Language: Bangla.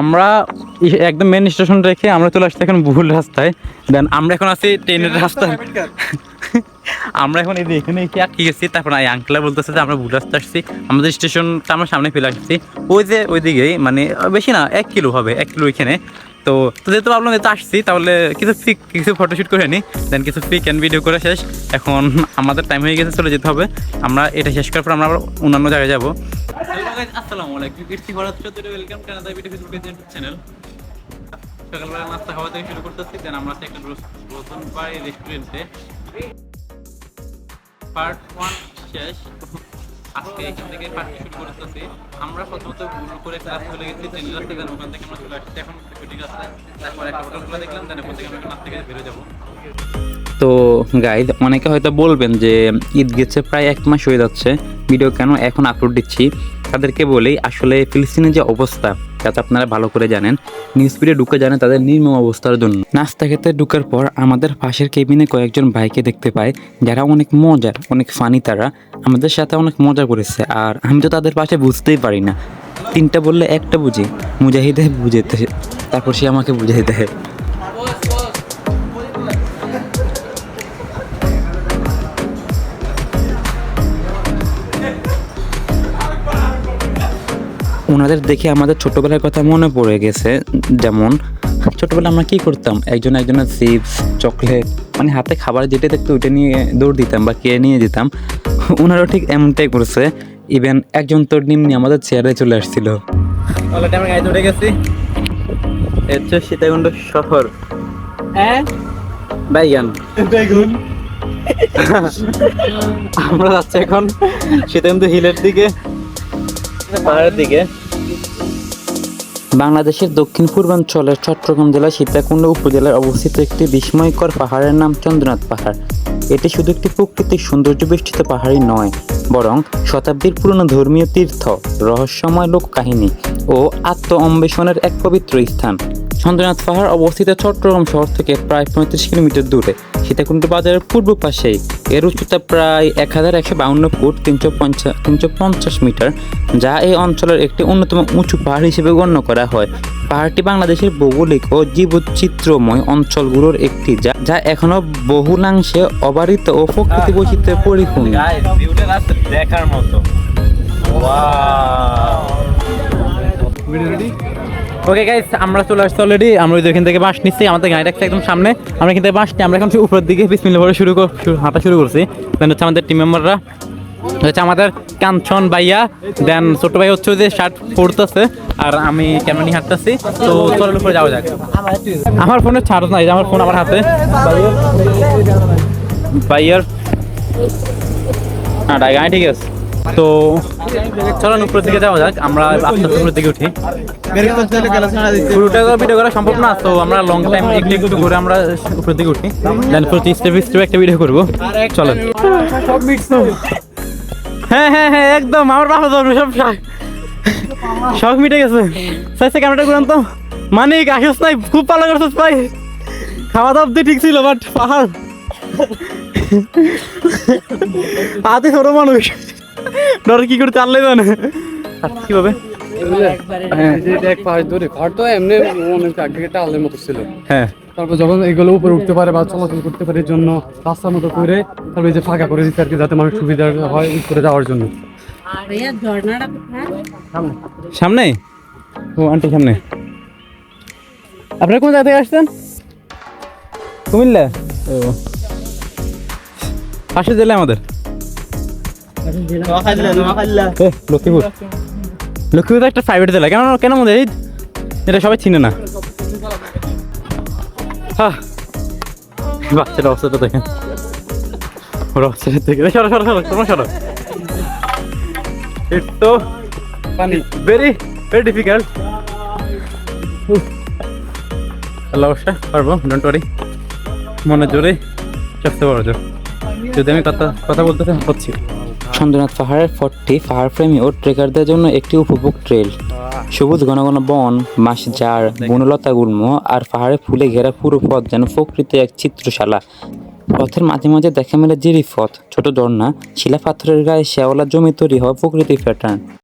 আমরা একদম মেন স্টেশন রেখে আমরা চলে আসছি এখন ভুল রাস্তায়। দেন আমরা এখন আছি ট্রেনের রাস্তায়। আমরা এখন এই যে এখানে কি আটকে গেছি, তারপর এই আঙ্কেলা বলতেছে যে আমরা ভুল রাস্তা আসছি, আমাদের স্টেশনটা আমরা সামনে ফেলে আসছি ওই যে ওইদিকেই, মানে বেশি না 1 কিলো হবে, 1 কিলো ওইখানে। তো যেহেতু ভাবলাম যেহেতু আসছি তাহলে কিছু ফটোশ্যুট করে নিই, দেন কিছু পিক অ্যান্ড ভিডিও করে শেষ। এখন আমাদের টাইম হয়ে গেছে, চলে যেতে হবে। আমরা এটা শেষ করার পর আমরা আবার অন্যান্য জায়গায় যাবো। আসসালামু আলাইকুম, it's Bharat Chowdhury, welcome to another video Facebook channel. সকালবেলা নাস্তা খাওয়া থেকে শুরু করতেছি, দেন আমরা একটা রোশন বাই রেস্টুরেন্টে। পার্ট 1 শেষ, আজকে এখান থেকে পার্ট শুরু করতেছি। আমরা প্রথমত ভুল করে ক্লাস চলে গেছি ট্রেনের রাস্তায়, দেন ওখান থেকে আমরা চলে আসছি এখন শুটিং আছে। তারপর একটা হোটেল দেখলাম, দেন ওখান থেকে আমরা নাস্তা খেয়ে বেরোয় যাবো। তো গাইজ, অনেকে হয়তো বলবেন যে ঈদ গেছে প্রায় 1 মাস হয়ে যাচ্ছে, ভিডিও কেন এখন আপলোড দিচ্ছি। তাদেরকে বলি আসলে ফিলিস্তিনের যে অবস্থা যাতে আপনারা ভালো করে জানেন, নিউজ ফিডে ঢুকে জানেন তাদের নির্মম অবস্থার জন্য। নাস্তা খেতে ঢুকার পর আমাদের পাশের কেবিনে কয়েকজন ভাইকে দেখতে পাই যারা অনেক মজার, অনেক ফানি। তারা আমাদের সাথে অনেক মজা করেছে, আর আমি তো তাদের পাশে বুঝতেই পারি না। 3টা বললে 1টা বুঝি, মুজাহিদে বুঝেতে, তারপর সে আমাকে বুঝাই দেয়। ওনাদের দেখে আমাদের ছোটোবেলার কথা মনে পড়ে গেছে। যেমন ছোটোবেলা আমরা কী করতাম, একজনের চিপস, চকলেট, মানে হাতে খাবার যেটা দেখতে ওইটা নিয়ে দৌড় দিতাম বা কে নিয়ে যেতাম। ওনারাও ঠিক এমনটাই করছে। ইভেন একজন তোর নিম্নি আমাদের চেয়ারে চলে আসছিল। অলরেডি আমরা গাড়িতে উঠে গেছি, হচ্ছে সীতাকুণ্ড শহর। হ্যাঁ বাইগান আমরা যাচ্ছি এখন সীতাকুণ্ড হিলের দিকে, পাহাড়ের দিকে। বাংলাদেশের দক্ষিণ পূর্বাঞ্চলের চট্টগ্রাম জেলার সীতাকুণ্ড উপজেলায় অবস্থিত একটি বিস্ময়কর পাহাড়ের নাম চন্দ্রনাথ পাহাড়। এটি শুধু একটি প্রাকৃতিক সৌন্দর্য বেষ্টিত পাহাড়ই নয়, বরং শতাব্দীর পুরনো ধর্মীয় তীর্থ, রহস্যময় লোককাহিনী ও আত্ম অন্বেষণের এক পবিত্র স্থান। চন্দ্রনাথ পাহাড় অবস্থিত চট্টগ্রাম শহর থেকে প্রায় 35 কিলোমিটার দূরে, সীতাকুণ্ড বাজারের পূর্ব পাশেই। এর উচ্চতা প্রায় 1152 ফুট 350 মিটার, যা এই অঞ্চলের একটি অন্যতম উঁচু পাহাড় হিসেবে গণ্য করা হয়। পাহাড়টি বাংলাদেশের ভৌগোলিক ও জীবচিত্রময় অঞ্চলগুলোর একটি, যা এখনো বহুলাংশে অবারিত ও প্রকৃতি বৈচিত্র্যের পরিপূর্ণ। দেখার মতো। ওকে গাইস, আমরা চলে আসছি অলরেডি। আমরা ওইখান থেকে বাস নিচ্ছি, আমাদের গাড়ি রাখছে একদম সামনে। আমরা এখান থেকে বাস নিয়ে আমরা এখন উপরের দিকে বিসমিল্লাহ বলে হাঁটা শুরু করছি। দেন হচ্ছে আমাদের টিম মেম্বাররা, হচ্ছে আমাদের কাঞ্চন ভাইয়া, দেন ছোট ভাই হচ্ছে যে শার্ট পরতেছে, আর আমি ক্যামেরা নিয়ে হাঁটতেছি। তো চলের উপরে যাওয়া যাক। আমার ফোনে চার্জ নাই, আমার ফোন আমার হাতে। ভাইয়ার হ্যাঁ গাড়ি ঠিক আছে। তো চলেন উপরের দিকে যাওয়া যাক। আমরা আস্তে উপরের দিকে উঠি। পুরোটা ভিডিও করা সম্ভব না, তো আমরা লং টাইম একটু করে আমরা উপরের দিকে উঠি, দেন প্রতি স্টেপ একটা ভিডিও করবো। চলেন। হ্যাঁ হ্যাঁ হ্যাঁ একদম, আমার বাবা সব শখ মিটে গেছে। সাইসে ক্যামেরাটা ঘুরান তো। মানিক আসিস নাই, খুব ভালো করছিস ভাই। খাওয়া দাওয়া অব্দি ঠিক ছিল, বাট পাহাড় আতে ছোট মানুষ ডর কি করতে আনলে জানে কিভাবে। হ্যাঁ, তারপর যখন এগুলো উপরে উঠতে পারে বা চলাচল করতে পারে এর জন্য রাস্তার মতো করে তারপরে যে ফাঁকা করে দিচ্ছে আর কি, যাতে মানুষ সুবিধা হয় উপরে যাওয়ার জন্য। সামনে ও আন্টি সামনে। আপনারা কোন জায়গা থেকে আসছেন? কুমিল্লা। ও পাশের জেলা আমাদের লক্ষ্মীপুর। লক্ষ্মীপুর একটা প্রাইভেট জেলা। কেন মধ্যে এটা সবাই চিনে না। হ্যাঁ, বাচ্চার অবস্থাটা দেখেন, ওরা অবস্থাটা দেখে সরো। ইটস তো ভেরি ডিফিকাল্ট। আল্লাহ অবশ্য পারবো, ডোন্ট ওয়ারি। মনে জোরে সবচেয়ে বড় জোর। যদি আমি কথা বলতে হচ্ছি। চন্দ্রনাথ পাহাড়ের ফোর্টটি পাহাড়প্রেমী ও ট্রেকারদের জন্য একটি উপভোগ ট্রেল। সবুজ ঘন ঘন বন, বাঁশঝাড়, বনলতা গুল্ম আর পাহাড়ে ফুলে ঘেরা পুরো পথ যেন প্রকৃতির এক চিত্রশালা। পথের মাঝে মাঝে দেখা মেলে জিরিপথ, ছোট ঝর্ণা, শিলা পাথরের গায়ে শেওলা জমি তৈরি হওয়া প্রকৃতির প্যাটার্ন।